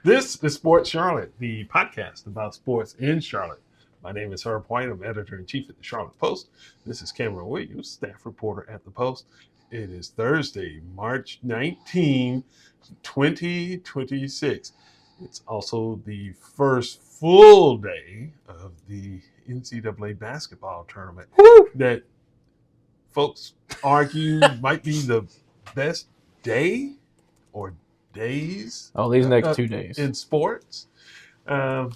This is Sports Charlotte, the podcast about sports in Charlotte. My name is Herb White. I'm editor-in-chief at the Charlotte Post. This is Cameron Williams, staff reporter at the Post. It is Thursday, March 19, 2026. It's also the first full day of the NCAA basketball tournament that folks argue might be the best day or days. These next 2 days in sports. I'm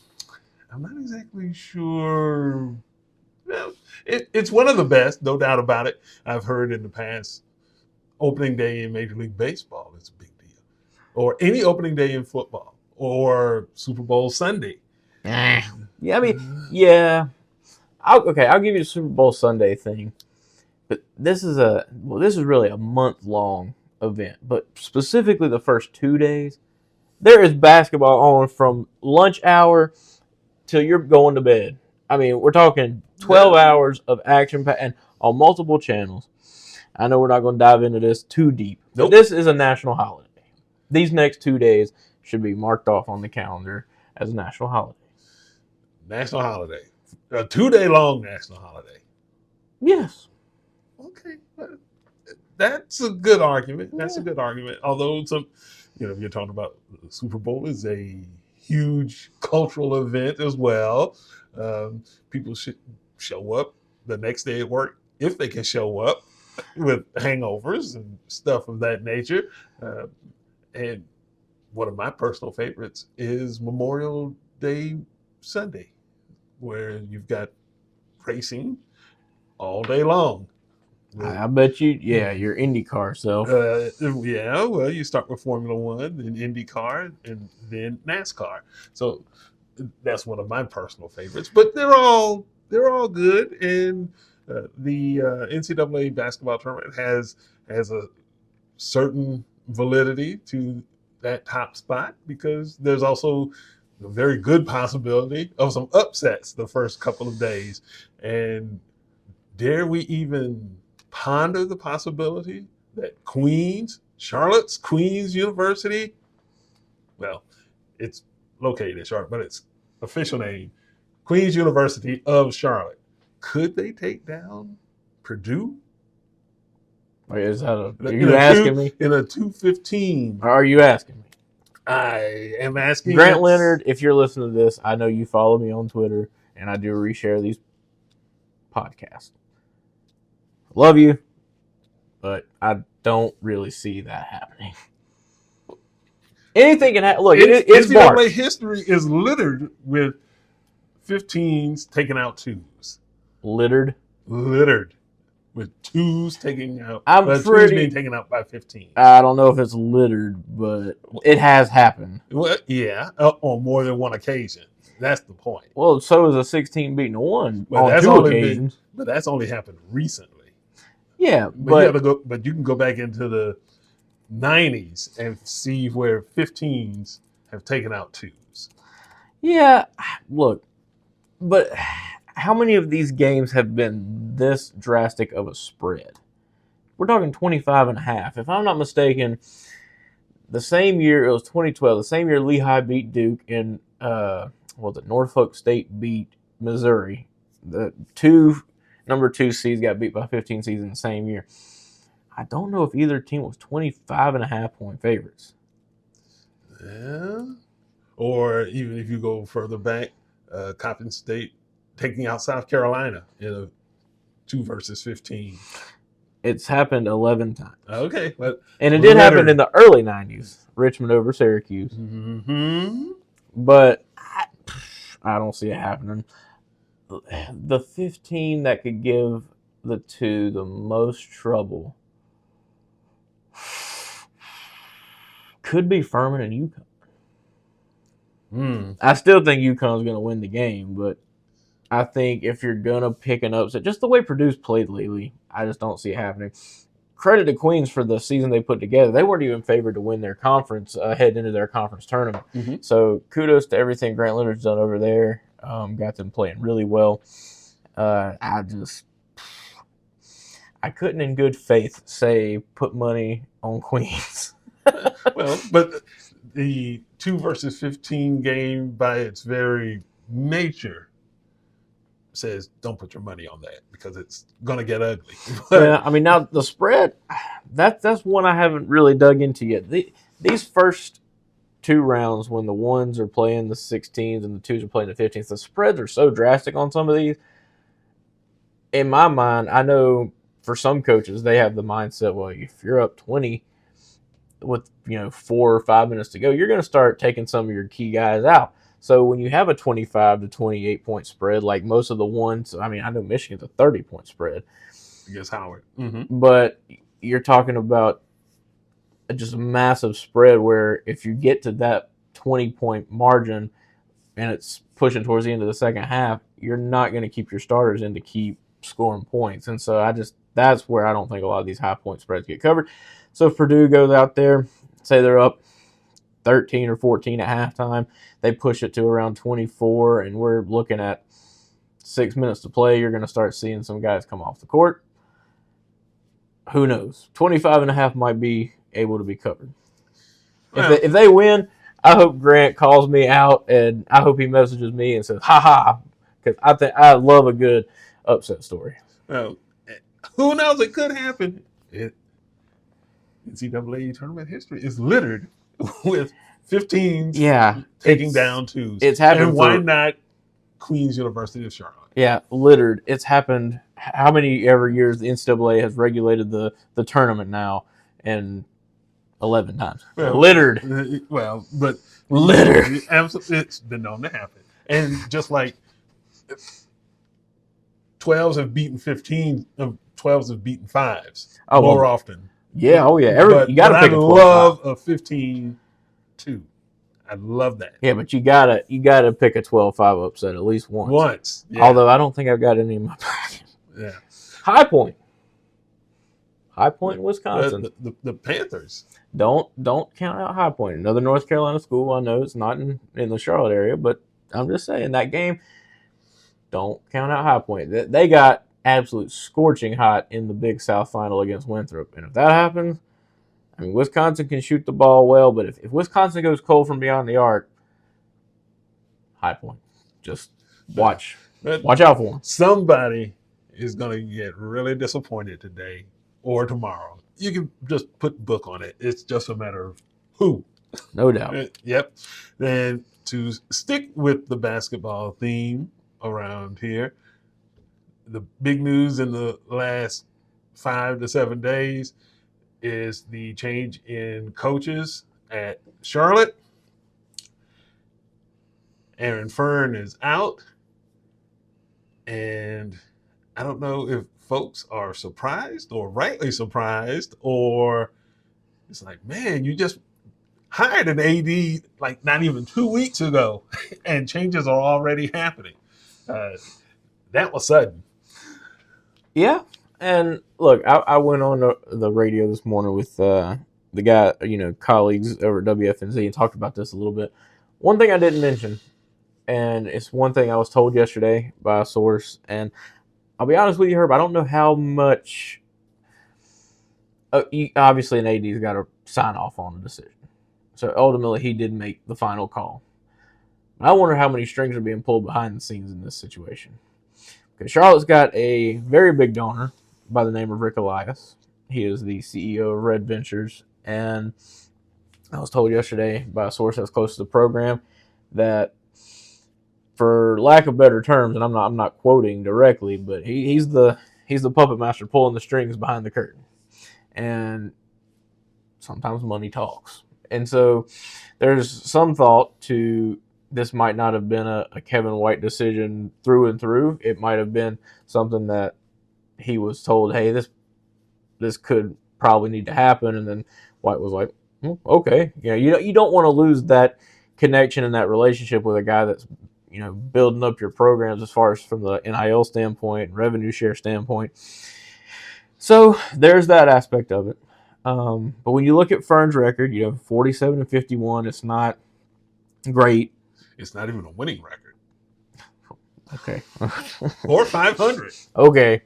not exactly sure. Well, it's one of the best, no doubt about it. I've heard in the past, opening day in Major League Baseball is a big deal, or any opening day in football, or Super Bowl Sunday. Yeah, I mean, yeah. I'll give you the Super Bowl Sunday thing, but this is really a month-long event. But specifically, the first 2 days, there is basketball on from lunch hour till you're going to bed. I mean, we're talking 12 hours of action and on multiple channels. I know we're not going to dive into this too deep, but This is a national holiday. These next 2 days should be marked off on the calendar as a national holiday. National holiday. A 2-day long national holiday. Yes. Okay. That's a good argument. That's a good argument. Although you're talking about the Super Bowl is a huge cultural event as well. People should show up the next day at work if they can show up with hangovers and stuff of that nature. And one of my personal favorites is Memorial Day Sunday, where you've got racing all day long. I bet your IndyCar self. Well, you start with Formula One, then IndyCar, and then NASCAR. So that's one of my personal favorites. But they're all good, and the NCAA basketball tournament has a certain validity to that top spot because there's also a very good possibility of some upsets the first couple of days. And dare we even ponder the possibility that Charlotte's Queens University, well, it's located in Charlotte, but its official name, Queens University of Charlotte, could they take down Purdue? Are you asking me? In a 2:15. Are you asking me? I am asking. Grant Leonard, if you're listening to this, I know you follow me on Twitter, and I do reshare these podcasts. Love you, but I don't really see that happening. Anything can happen. Look, it's March. NCAA history is littered with 15s taking out 2s. Littered with 2s taking out. 2s being taken out by 15. I don't know if it's littered, but it has happened. Well, yeah, on more than one occasion. That's the point. Well, so is a 16 beating a 1 on 2 occasions. But that's only happened recently. Yeah, but you can go back into the 90s and see where 15s have taken out 2s. Yeah, look, but how many of these games have been this drastic of a spread? We're talking 25.5. If I'm not mistaken, the same year, it was 2012, the same year Lehigh beat Duke and Norfolk State beat Missouri. The number 2 seeds got beat by 15 seeds in the same year. I don't know if either team was 25.5-point favorites. Yeah. Or even if you go further back, Coppin State taking out South Carolina in a 2 versus 15. It's happened 11 times. Okay. And it did happen in the early 90s. Richmond over Syracuse. Mm-hmm. But I don't see it happening. The 15 that could give the 2 the most trouble could be Furman and UConn. I still think UConn's going to win the game, but I think if you're going to pick an upset, just the way Purdue's played lately, I just don't see it happening. Credit to Queens for the season they put together. They weren't even favored to win their conference, heading into their conference tournament. Mm-hmm. So kudos to everything Grant Leonard's done over there. Got them playing really well. I couldn't in good faith say put money on Queens. Well, but the 2 versus 15 game by its very nature says don't put your money on that because it's going to get ugly. Yeah, I mean, now the spread, that's one I haven't really dug into yet. These first 2 rounds, when the 1s are playing the 16s and the 2s are playing the 15s, the spreads are so drastic on some of these. In my mind, I know for some coaches, they have the mindset, well, if you're up 20 with 4 or 5 minutes to go, you're going to start taking some of your key guys out. So when you have a 25 to 28 point spread, like most of the ones, I mean, I know Michigan's a 30-point spread against Howard, but you're talking about just a massive spread where if you get to that 20-point margin and it's pushing towards the end of the second half, you're not going to keep your starters in to keep scoring points. And so that's where I don't think a lot of these high point spreads get covered. So if Purdue goes out there, say they're up 13 or 14 at halftime, they push it to around 24, and we're looking at 6 minutes to play, you're going to start seeing some guys come off the court. Who knows? 25.5 might be able to be covered. Well, if they win, I hope Grant calls me out, and I hope he messages me and says, ha, because I love a good upset story. Well, who knows? It could happen. NCAA tournament history is littered with 15s taking down 2s. It's happened. And why not Queen's University of Charlotte? Yeah, littered. It's happened how many ever years the NCAA has regulated the tournament now, and 11 times. Well, littered. Well, but littered. It's been known to happen. And just like 12s have beaten 15, 12s have beaten 5s more often. Yeah, oh yeah. You got to pick a 12. I love a 15-2. I love that. Yeah, but you gotta pick a 12-5 upset at least once. Yeah. Although I don't think I've got any in my bracket. Yeah. High Point in Wisconsin. The Panthers. Don't count out High Point. Another North Carolina school. I know it's not in the Charlotte area, but I'm just saying that game. Don't count out High Point. They got absolute scorching hot in the Big South final against Winthrop. And if that happens, I mean, Wisconsin can shoot the ball well, but if Wisconsin goes cold from beyond the arc, High Point. Just watch out for them. Somebody is going to get really disappointed today or tomorrow. You can just put book on it. It's just a matter of who. No doubt. Yep. And to stick with the basketball theme around here, the big news in the last 5 to 7 days is the change in coaches at Charlotte. Aaron Fearne is out. And I don't know if folks are surprised or rightly surprised, or it's like, man, you just hired an AD like not even 2 weeks ago and changes are already happening. That was sudden. Yeah. And look, I went on the radio this morning with the guy, colleagues over at WFNZ and talked about this a little bit. One thing I didn't mention, and it's one thing I was told yesterday by a source, and I'll be honest with you, Herb, I don't know how much. Obviously, an AD's got to sign off on the decision. So ultimately, he did make the final call. I wonder how many strings are being pulled behind the scenes in this situation. Because Charlotte's got a very big donor by the name of Rick Elias. He is the CEO of Red Ventures. And I was told yesterday by a source that's close to the program that, for lack of better terms, and I'm not quoting directly, but he's the puppet master pulling the strings behind the curtain. And sometimes money talks. And so there's some thought to this might not have been a Kevin White decision through and through. It might have been something that he was told, hey, this could probably need to happen. And then White was like, okay. You don't want to lose that connection and that relationship with a guy that's, building up your programs as far as from the NIL standpoint, revenue share standpoint. So there's that aspect of it. But when you look at Fearne's record, 47-51, it's not great. It's not even a winning record. Okay. Or 500. Okay.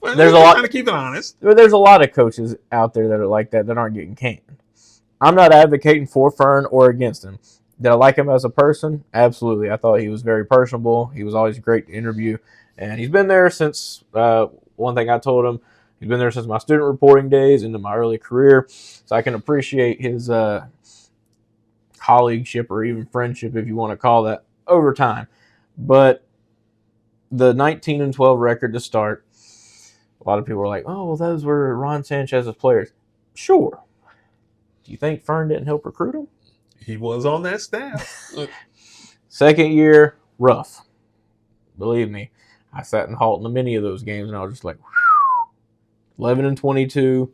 Well, there's a lot. Trying to keep it honest. There's a lot of coaches out there that are like that aren't getting canned. I'm not advocating for Fearne or against him. Did I like him as a person? Absolutely. I thought he was very personable. He was always great to interview. And he's been there since, one thing I told him, he's been there since my student reporting days into my early career. So I can appreciate his colleagueship or even friendship, if you want to call that, over time. But the 19-12 record to start, a lot of people were like, oh, well, those were Ron Sanchez's players. Sure. Do you think Fearne didn't help recruit him? He was on that staff. Second year, rough. Believe me, I sat in Halton in many of those games, and I was just like, whew. 11-22,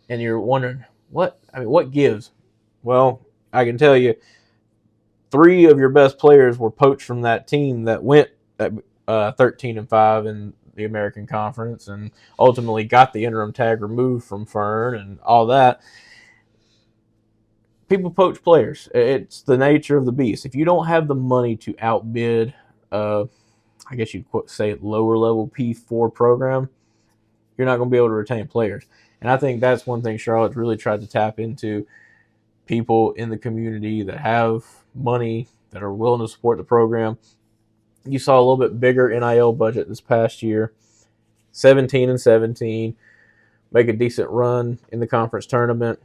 and you're wondering what gives? Well, I can tell you, 3 of your best players were poached from that team that went at 13-5 in the American Conference, and ultimately got the interim tag removed from Fearne and all that. People poach players. It's the nature of the beast. If you don't have the money to outbid, I guess you'd say lower level P4 program, you're not going to be able to retain players. And I think that's one thing Charlotte's really tried to tap into. People in the community that have money, that are willing to support the program. You saw a little bit bigger NIL budget this past year, 17-17, make a decent run in the conference tournament.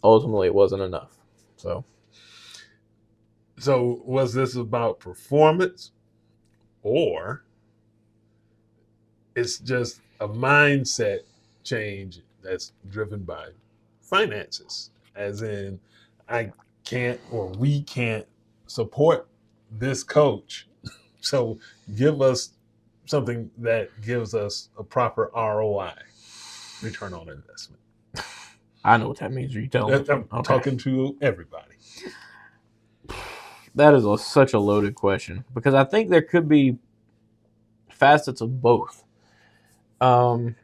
Ultimately, it wasn't enough. So was this about performance, or it's just a mindset change that's driven by finances? As in, we can't support this coach, so give us something that gives us a proper ROI, return on investment. I know what that means. Are you telling me? I'm talking to everybody. That is such a loaded question, because I think there could be facets of both. You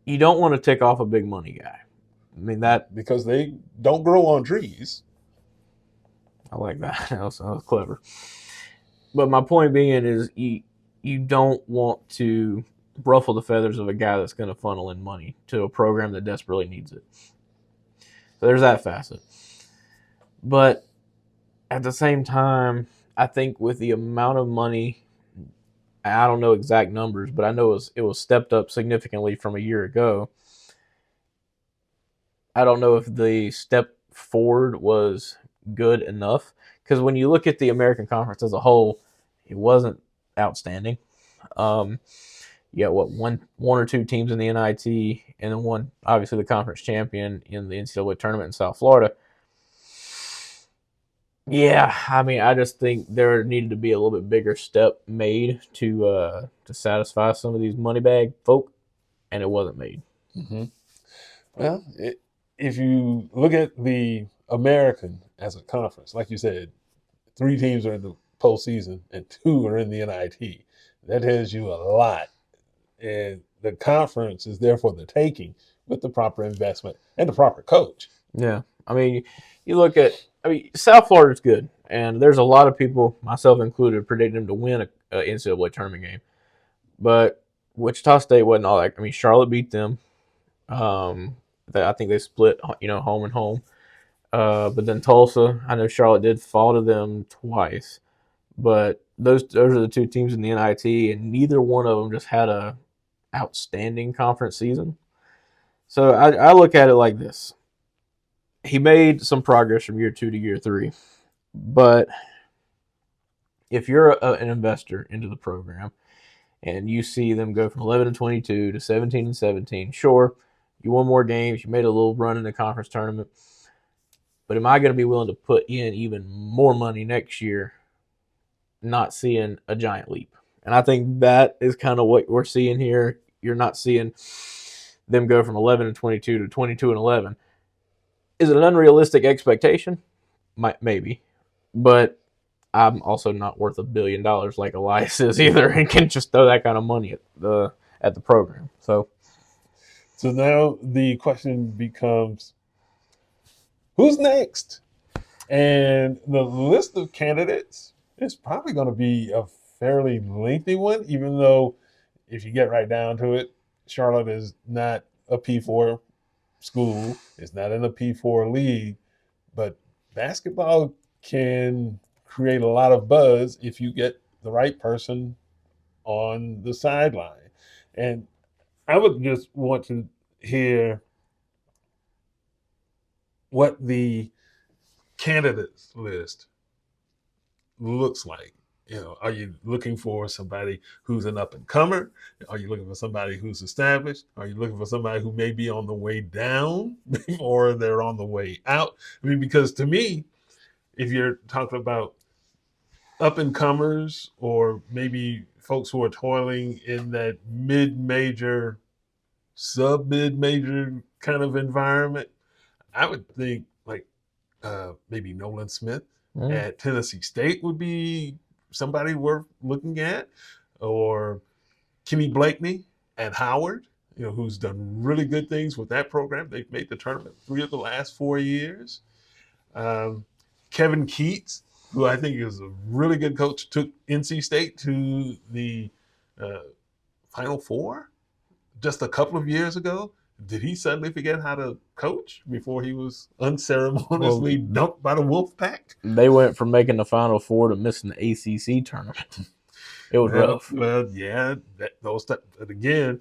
don't want to tick off a big money guy. I mean, that, because they don't grow on trees. I like that. That was clever. But my point being is, you don't want to ruffle the feathers of a guy that's going to funnel in money to a program that desperately needs it. So there's that facet. But at the same time, I think with the amount of money, I don't know exact numbers, but I know it was stepped up significantly from a year ago. I don't know if the step forward was good enough, because when you look at the American Conference as a whole, it wasn't outstanding. You got one or two teams in the NIT, and then one, obviously, the conference champion in the NCAA tournament in South Florida. Yeah, I mean, I just think there needed to be a little bit bigger step made to satisfy some of these money bag folk, and it wasn't made. Mm-hmm. Well, if you look at the American as a conference, like you said, 3 teams are in the postseason and 2 are in the NIT. That tells you a lot. And the conference is there for the taking with the proper investment and the proper coach. Yeah. I mean, you look at, South Florida's good, and there's a lot of people, myself included, predicting them to win a NCAA tournament game. But Wichita State wasn't all that. I mean, Charlotte beat them. I think they split, home and home. But then Tulsa, I know Charlotte did fall to them twice. But those are the 2 teams in the NIT, and neither one of them just had a outstanding conference season. So I look at it like this. He made some progress from year 2 to year 3. But if you're an investor into the program and you see them go from 11-22 to 17-17, sure, you won more games, you made a little run in the conference tournament. But am I going to be willing to put in even more money next year, not seeing a giant leap? And I think that is kind of what we're seeing here. You're not seeing them go from 11-22 to 22-11. Is it an unrealistic expectation? Maybe. But I'm also not worth $1 billion like Elias is either, and can just throw that kind of money at the program. So now the question becomes, who's next? And the list of candidates is probably going to be a fairly lengthy one, even though if you get right down to it, Charlotte is not a P4 school. It's not in a P4 league, but basketball can create a lot of buzz if you get the right person on the sideline. And I would just want to hear what the candidates list looks like. Are you looking for somebody who's an up and comer? Are you looking for somebody who's established? Are you looking for somebody who may be on the way down or they're on the way out? I mean, because to me, if you're talking about up and comers or maybe folks who are toiling in that mid-major, sub-mid-major kind of environment, I would think like maybe Nolan Smith at Tennessee State would be somebody worth looking at, or Kenny Blakeney at Howard, who's done really good things with that program. They've made the tournament 3 of the last 4 years. Kevin Keats, who I think is a really good coach, took NC State to the Final Four just a couple of years ago. Did he suddenly forget how to coach before he was unceremoniously dumped by the Wolfpack? They went from making the Final Four to missing the ACC tournament. It was rough. Well, yeah, but again,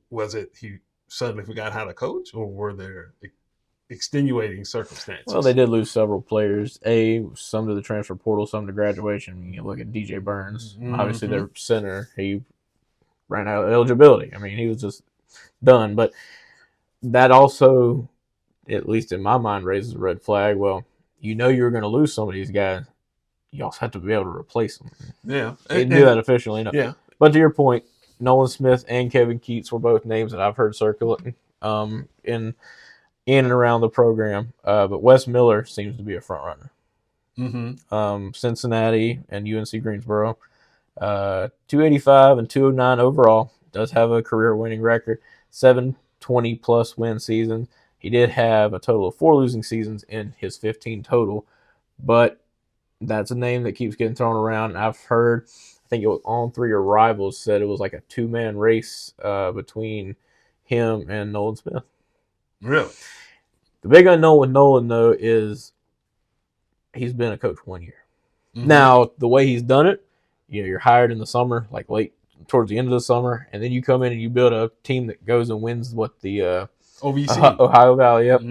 was it he suddenly forgot how to coach, or were there extenuating circumstances? Well, they did lose several players. Some to the transfer portal, some to graduation. You look at DJ Burns. Obviously, their center, he ran out of eligibility. I mean, he was just done. But that also, at least in my mind, raises a red flag. Well, you're going to lose some of these guys. You also have to be able to replace them. Yeah. They didn't do that officially. No. Yeah. But to your point, Nolan Smith and Kevin Keats were both names that I've heard circulating in and around the program. But Wes Miller seems to be a front runner. Cincinnati and UNC Greensboro. 285 and 209 overall. Does have a career winning record. 7 20-plus win seasons. He did have a total of 4 losing seasons in his 15 total. But that's a name that keeps getting thrown around. And I've heard, I think it was On 3 or Rivals said it was like a 2-man race between him and Nolan Smith. Really? The big unknown with Nolan, though, is he's been a coach 1 year. Now, the way he's done it, you're hired in the summer, like late towards the end of the summer, and then you come in and you build a team that goes and wins the OVC. Ohio Valley, yep.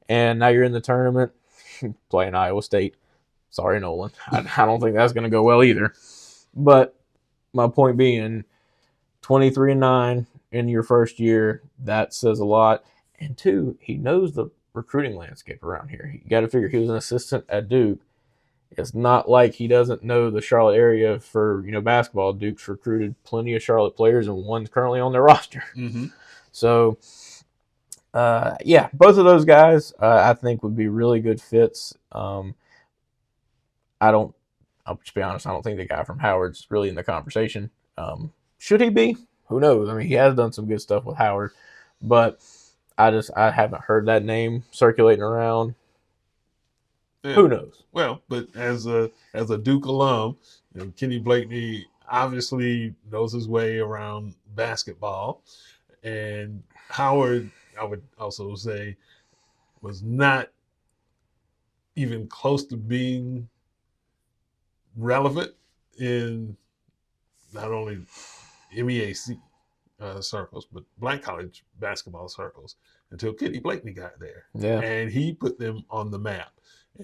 And now you're in the tournament playing Iowa State. Sorry, Nolan. I don't think that's going to go well either. But my point being, 23-9 in your first year, that says a lot. And 2, he knows the recruiting landscape around here. You got to figure he was an assistant at Duke. It's not like he doesn't know the Charlotte area for basketball. Duke's recruited plenty of Charlotte players, and one's currently on their roster. So, both of those guys I think would be really good fits. I'll just be honest, I don't think the guy from Howard's really in the conversation. Should he be? Who knows? I mean, he has done some good stuff with Howard, but I haven't heard that name circulating around. Yeah. Who knows? Well, but as a Duke alum, Kenny Blakeney obviously knows his way around basketball, and Howard, I would also say, was not even close to being relevant in not only MEAC circles, but black college basketball circles until Kenny Blakeney got there. Yeah. And he put them on the map.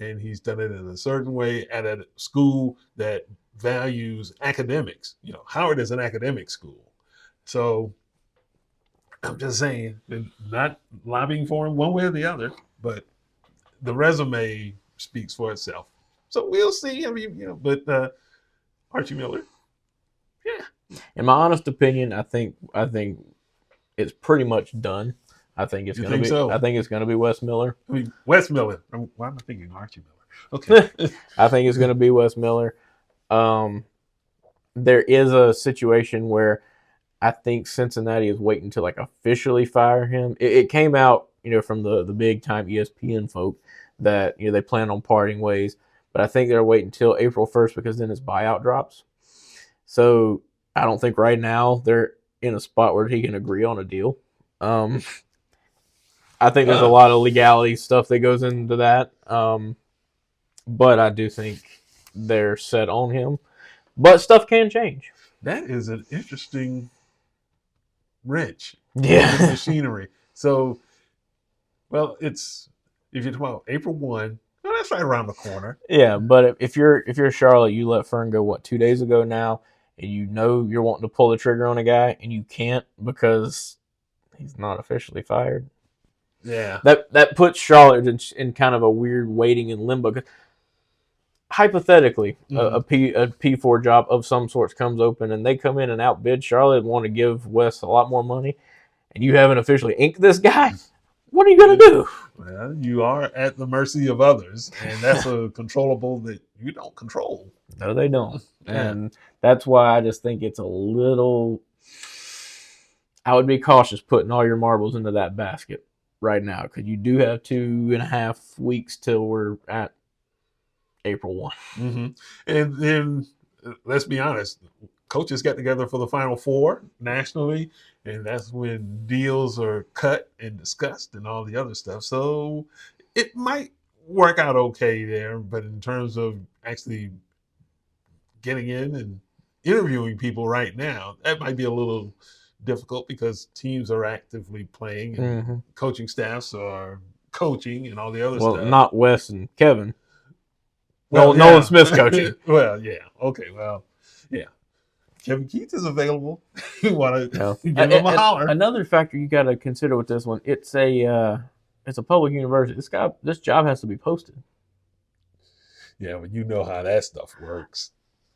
And he's done it in a certain way at a school that values academics. Howard is an academic school. So I'm just saying, not lobbying for him one way or the other, but the resume speaks for itself. So we'll see. I mean, but Archie Miller, yeah. In my honest opinion, I think it's pretty much done. I think it's going to be. So? I think it's going to be Wes Miller. I mean, Wes Miller. Why am I thinking Archie Miller? Okay. I think it's going to be Wes Miller. There is a situation where I think Cincinnati is waiting to officially fire him. It came out, from the big time ESPN folk that they plan on parting ways, but I think they're waiting until April 1st because then his buyout drops. So I don't think right now they're in a spot where he can agree on a deal. I think there's a lot of legality stuff that goes into that. But I do think they're set on him. But stuff can change. That is an interesting wrench in the Yeah. machinery. So, well, it's if you're talking about April 1, well, that's right around the corner. Yeah, but if you're Charlotte, you let Fearne go 2 days ago now, and you know you're wanting to pull the trigger on a guy, and you can't because he's not officially fired. Yeah. That puts Charlotte in kind of a weird waiting in limbo. 'Cause hypothetically, a P4 job of some sorts comes open, and they come in and outbid Charlotte and want to give Wes a lot more money, and you haven't officially inked this guy. What are you going to do? Well, you are at the mercy of others, and that's a controllable that you don't control. No, they don't. Yeah. And that's why I just think it's a little. I would be cautious putting all your marbles into that basket right now because you do have 2.5 weeks till we're at April 1. Mm-hmm. And then, let's be honest, coaches get together for the Final Four nationally, and that's when deals are cut and discussed and all the other stuff. So it might work out okay there, but in terms of actually getting in and interviewing people right now, that might be a little difficult because teams are actively playing and coaching staffs are coaching and all the other stuff. Well, not Wes and Kevin. Well, Nolan Smith's coaching. Well, yeah. Okay, well, yeah. Kevin Keats is available. You want to give him a holler. Another factor you got to consider with this one, it's a public university. This job has to be posted. Yeah, but you know how that stuff works.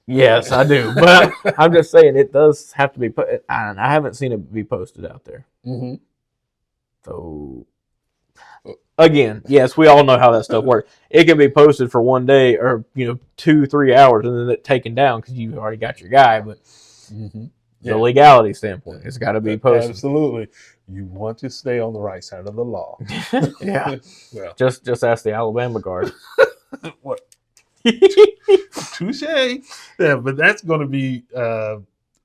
Yes, I do. But I'm just saying it does have to be put. I haven't seen it be posted out there. Mm-hmm. So, again, yes, we all know how that stuff works. It can be posted for 1 day or 2-3 hours and then it taken down because you've already got your guy. But the legality standpoint, it's got to be posted. Absolutely, you want to stay on the right side of the law. Yeah. Well, just ask the Alabama guard. What? Touche. Yeah, but that's going to be a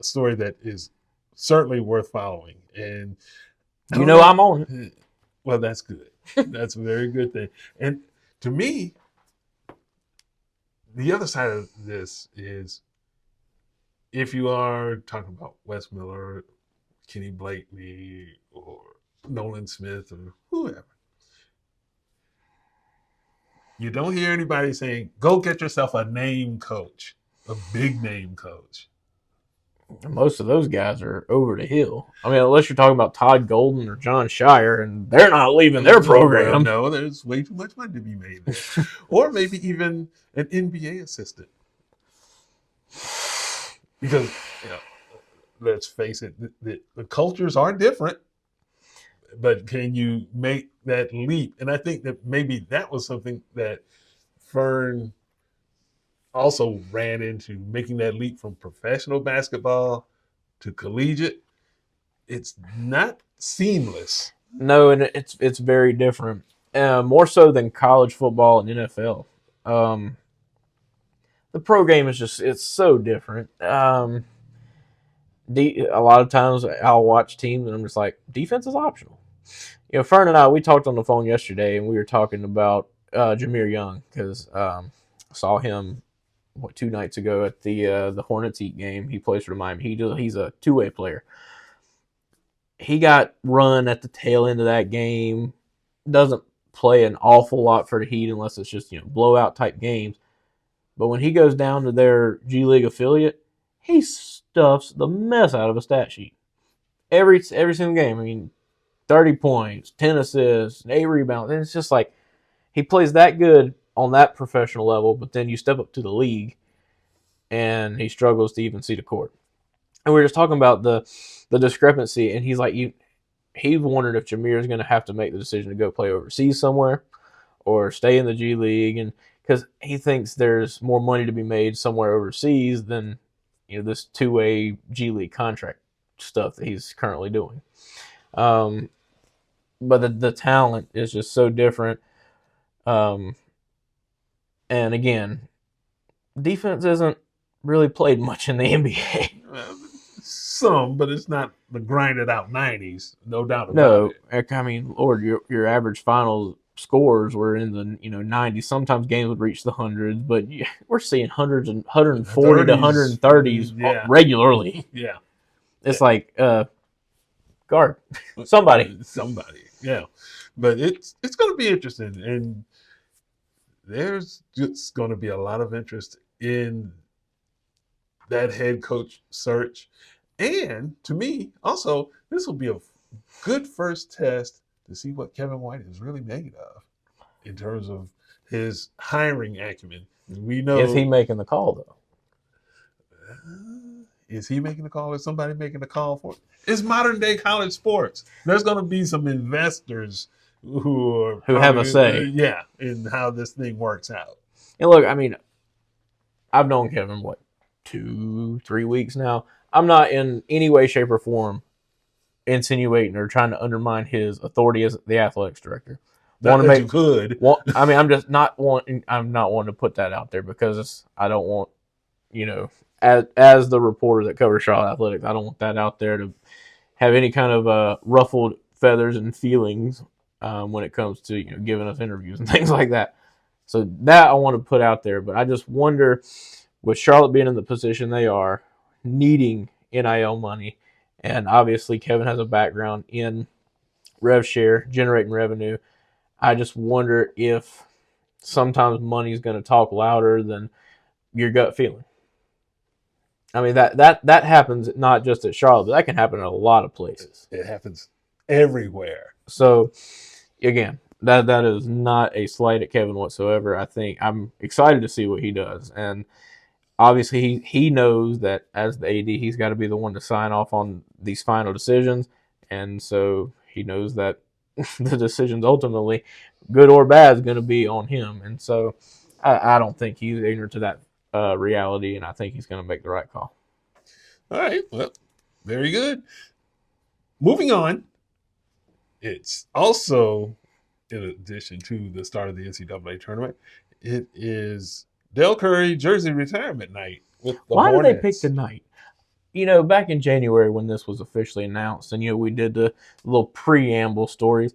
story that is certainly worth following. And I'm on it. Well, that's good. That's a very good thing. And to me, the other side of this is if you are talking about Wes Miller, Kenny Blakely, or Nolan Smith, or whoever, you don't hear anybody saying, go get yourself a name coach, a big name coach. Most of those guys are over the hill. I mean, unless you're talking about Todd Golden or John Shire, and they're not leaving their program. No, there's way too much money to be made there. Or maybe even an NBA assistant. Because, let's face it, the cultures are different. But can you make that leap? And I think that maybe that was something that Fearne also ran into, making that leap from professional basketball to collegiate. It's not seamless. No, and it's very different. More so than college football and NFL. The pro game is it's so different. A lot of times I'll watch teams and I'm just like, defense is optional. Fearne and I, we talked on the phone yesterday and we were talking about Jameer Young because I saw him 2 nights ago at the Hornets Heat game. He plays for Miami. He's a two-way player. He got run at the tail end of that game. Doesn't play an awful lot for the Heat unless it's just blowout type games. But when he goes down to their G League affiliate, he stuffs the mess out of a stat sheet. Every single game. I mean, 30 points, 10 assists, 8 rebounds. And it's just like he plays that good on that professional level, but then you step up to the league and he struggles to even see the court. And we were just talking about the discrepancy, and he's like, he wondered if Jameer is going to have to make the decision to go play overseas somewhere or stay in the G League, and because he thinks there's more money to be made somewhere overseas than this two-way G League contract stuff that he's currently doing. But the talent is just so different. And again, defense isn't really played much in the NBA. some, but it's not the grinded out 90s, no doubt about No, it. I mean, Lord, your average finals scores were in the 90s. Sometimes games would reach the hundreds, but we're seeing hundreds and 140 to 30s, 130s yeah. regularly. Yeah. It's like guard somebody. Yeah. But it's going to be interesting, and there's just going to be a lot of interest in that head coach search. And to me, also, this will be a good first test to see what Kevin White is really made of in terms of his hiring acumen. We know, Is he making the call though? Is he making the call? Is somebody making the call for it? It's modern day college sports. There's going to be some investors who have a say. In how this thing works out. And look, I mean, I've known Kevin, 2-3 weeks now. I'm not in any way, shape, or form insinuating or trying to undermine his authority as the athletics director. You could. I mean, I'm just not wanting. I'm not wanting to put that out there because I don't want, as the reporter that covers Charlotte athletics, I don't want that out there to have any kind of ruffled feathers and feelings when it comes to giving us interviews and things like that. So that I want to put out there, but I just wonder, with Charlotte being in the position they are, needing NIL money, and obviously Kevin has a background in rev share, generating revenue. I just wonder if sometimes money is going to talk louder than your gut feeling. I mean, that happens not just at Charlotte, but that can happen in a lot of places. It happens everywhere. So, again, that is not a slight at Kevin whatsoever. I think I'm excited to see what he does. And obviously, he knows that as the AD, he's got to be the one to sign off on these final decisions. And so he knows that the decisions ultimately, good or bad, is going to be on him. And so I don't think he's ignorant to that reality, and I think he's going to make the right call. All right. Well, very good. Moving on. It's also, in addition to the start of the NCAA tournament, it is Dell Curry jersey retirement night with the Why Hornets. did they pick the night? Back in January when this was officially announced, and we did the little preamble stories,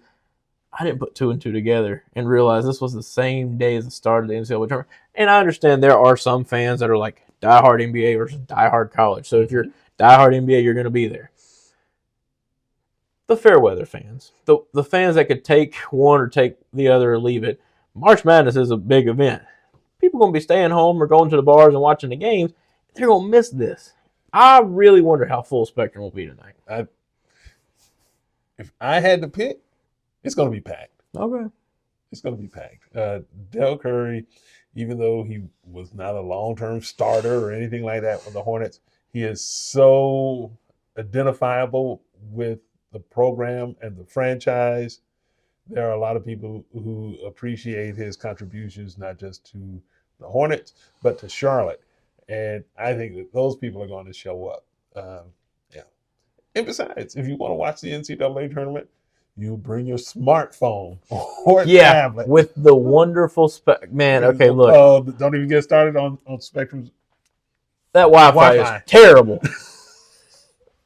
I didn't put two and two together and realize this was the same day as the start of the NCAA tournament. And I understand there are some fans that are like diehard NBA versus diehard college. So if you're diehard NBA, you're going to be there. The fair weather fans, the fans that could take one or take the other or leave it, March Madness is a big event. People are going to be staying home or going to the bars and watching the games. They're going to miss this. I really wonder how full Spectrum will be tonight. If I had to pick, it's going to be packed. Okay. It's going to be packed. Dell Curry, even though he was not a long-term starter or anything like that with the Hornets, he is so identifiable with the program and the franchise. There are a lot of people who appreciate his contributions, not just to the Hornets, but to Charlotte. And I think that those people are going to show up. Yeah. And besides, if you want to watch the NCAA tournament, you bring your smartphone or tablet. With the wonderful man. Okay, look. Don't even get started on Spectrum's. That Wi-Fi is terrible.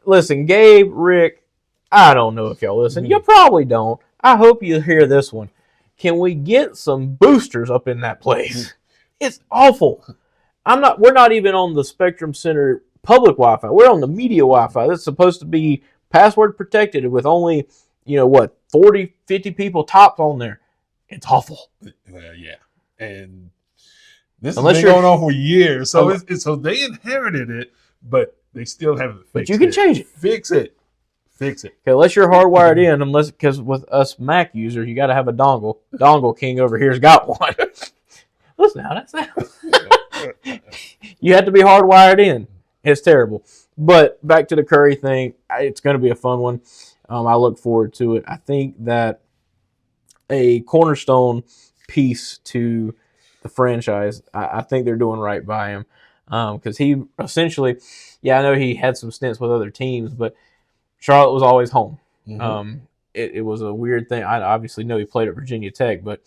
Listen, Gabe, Rick, I don't know if y'all listen. You probably don't. I hope you hear this one. Can we get some boosters up in that place? It's awful. We're not even on the Spectrum Center public Wi-Fi. We're on the media Wi-Fi. That's supposed to be password protected with only, 40, 50 people tops on there. It's awful. Well, yeah. And this has been going on for years. So so they inherited it, but they still haven't fixed it. But you can change it. Fix it. Okay, unless you're hardwired in, because with us Mac users, you got to have a dongle. Dongle King over here's got one. Listen how that sounds. You have to be hardwired in. It's terrible. But back to the Curry thing, it's going to be a fun one. I look forward to it. I think that a cornerstone piece to the franchise, I think they're doing right by him. Because he essentially, I know he had some stints with other teams, but Charlotte was always home. Mm-hmm. It was a weird thing. I obviously know he played at Virginia Tech, but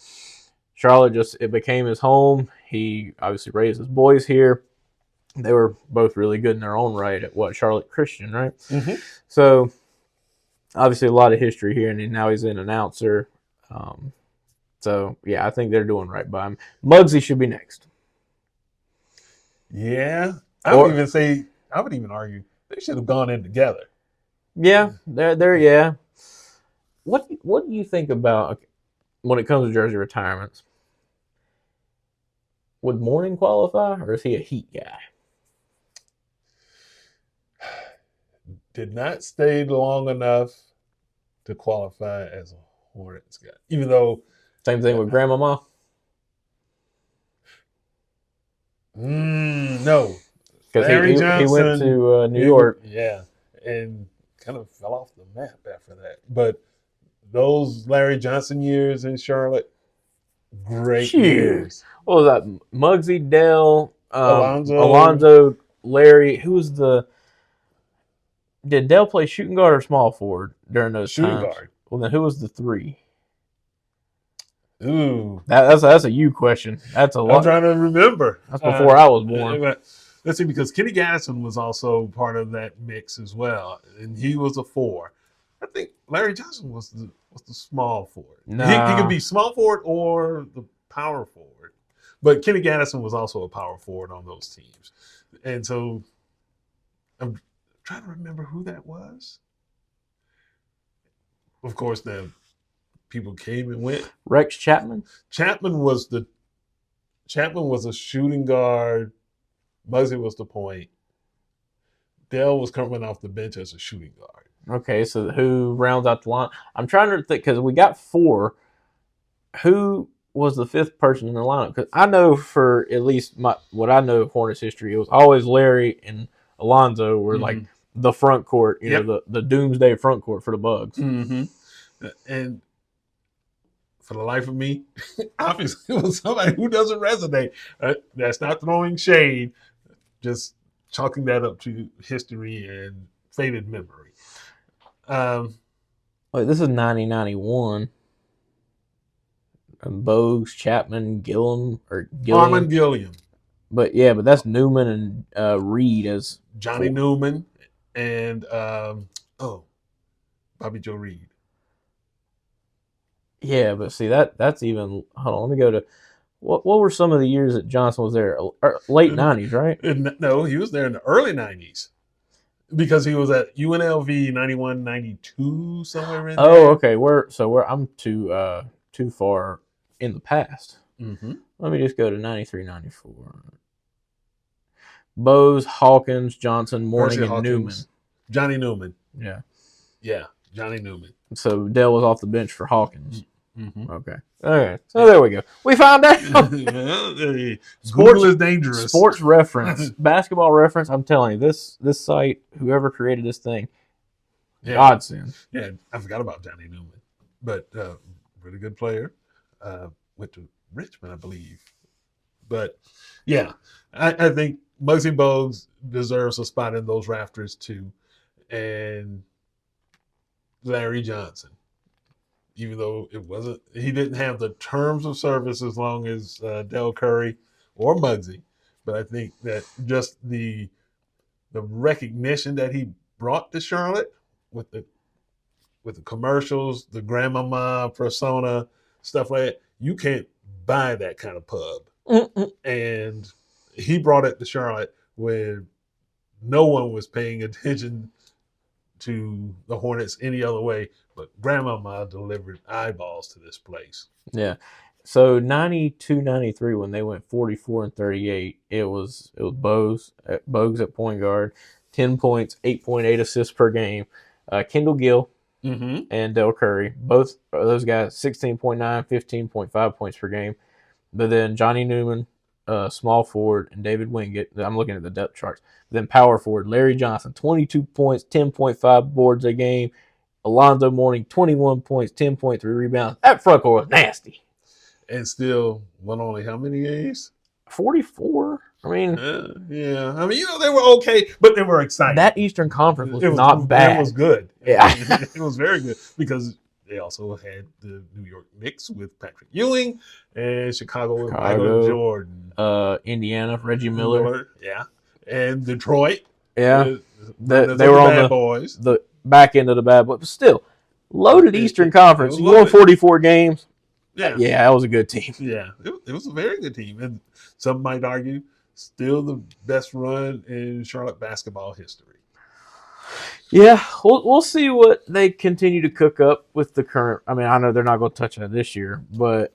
Charlotte it became his home. He obviously raised his boys here. They were both really good in their own right at Charlotte Christian, right? Mm-hmm. So obviously a lot of history here, and now he's an announcer. So yeah, I think they're doing right by him. Muggsy should be next. Yeah, I would even argue they should have gone in together. Yeah, they're yeah. What do you think about when it comes to jersey retirements? Would Mourning qualify, or is he a Heat guy? Did not stay long enough to qualify as a Hornets guy, even though. Same thing with Grandmama. No, Because Larry he Johnson went to New York. Yeah, and kind of fell off the map after that. But those Larry Johnson years in Charlotte, great years. What was that? Muggsy, Dell, Alonzo, Larry. Who was the? Did Dell play shooting guard or small forward during those shooting times? guard. Well, then who was the three? Ooh, that's a you question. That's a lot. I'm trying to remember. That's before I was born. Let's see, because Kenny Gaddison was also part of that mix as well, and he was a 4. I think Larry Johnson was the small forward. Nah. He could be small forward or the power forward, but Kenny Gaddison was also a power forward on those teams, and so I'm trying to remember who that was. Of course, the people came and went. Rex Chapman. Chapman was a shooting guard. Muggsy was the point. Dell was coming off the bench as a shooting guard. Okay, so who rounds out the line? I'm trying to think because we got 4. Who was the 5th person in the lineup? Because I know for at least what I know of Hornets history, it was always Larry and Alonzo were like the front court, you know, the doomsday front court for the Bugs. Mm-hmm. And for the life of me, obviously it was somebody who doesn't resonate. That's not throwing shade, just chalking that up to history and faded memory. Wait, this is 90-91. Bogues, Chapman, Gilliam. Armand Gilliam. But that's Newman and Reed as Johnny Newman and Bobby Joe Reed. Yeah, but see that's even. Hold on, let me go to what were some of the years that Johnson was there? Late 90s, right? No, he was there in the early 90s because he was at UNLV 91, 92, somewhere in there. Oh, okay. I'm too far in the past. Mm-hmm. Let me just go to 93, 94. Bose, Hawkins, Johnson, Mourning, and Newman. Johnny Newman. Yeah, Johnny Newman. So Dell was off the bench for Hawkins. Mm-hmm. Okay. So there we go. We found out. Sports is dangerous. Sports Reference, Basketball Reference. I'm telling you, this site, whoever created this thing, godsend. Yeah, I forgot about Johnny Newman, but really good player. Went to Richmond, I believe. But yeah, I think Muggsy Bogues deserves a spot in those rafters too, and Larry Johnson. Even though he didn't have the terms of service as long as Dell Curry or Muggsy, but I think that just the recognition that he brought to Charlotte with the commercials, the grandmama persona, stuff like that, you can't buy that kind of pub. And he brought it to Charlotte when no one was paying attention to the Hornets any other way, but Grandmama delivered eyeballs to this place. Yeah. So 92-93, when they went 44-38, it was Bogues at point guard, 10 points, 8.8 assists per game. Kendall Gill and Dell Curry, both of those guys, 16.9, 15.5 points per game. But then Johnny Newman, small forward, and David Wingate. I'm looking at the depth charts. Then power forward, Larry Johnson, 22 points, 10.5 boards a game. Alonzo Mourning, 21 points, 10.3 rebounds. That front court was nasty. And still won only how many games? 44. I mean, yeah. I mean, they were okay, but they were exciting. That Eastern Conference was not bad. It was good. Yeah. It was very good because they also had the New York Knicks with Patrick Ewing and Chicago with Michael Jordan. Indiana, Reggie Miller. Yeah. and Detroit. Yeah, They were on bad boys. the back end of the bad boy, but still loaded Eastern Conference. You won loaded. 44 games. Yeah, that was a good team. Yeah, it was a very good team, and some might argue still the best run in Charlotte basketball history. Yeah, we'll see what they continue to cook up with the current. I mean, I know they're not going to touch that this year, but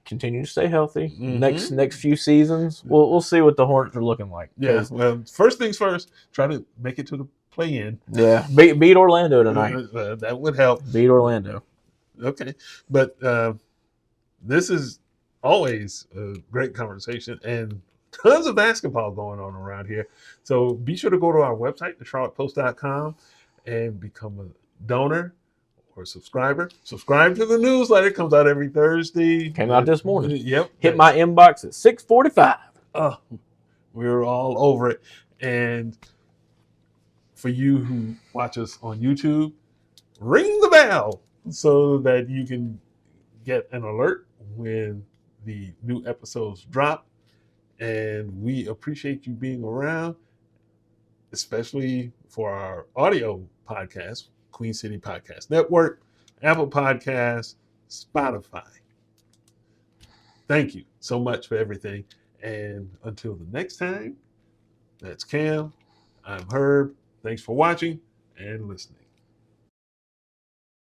continue to stay healthy. Next few seasons, we'll see what the Hornets are looking like. Yeah, well, first things first, try to make it to the play-in. Yeah, beat Orlando tonight. That would help. Beat Orlando. Okay, but this is always a great conversation and tons of basketball going on around here. So be sure to go to our website, thecharlottepost.com, and become a donor or a subscriber. Subscribe to the newsletter. It comes out every Thursday. Came out this morning. Yep. Hit my inbox at 6:45. Oh, we were all over it. And for you who watch us on YouTube, ring the bell so that you can get an alert when the new episodes drop. And we appreciate you being around, especially for our audio podcast, Queen City Podcast Network, Apple Podcasts, Spotify. Thank you so much for everything. And until the next time, that's Cam. I'm Herb. Thanks for watching and listening.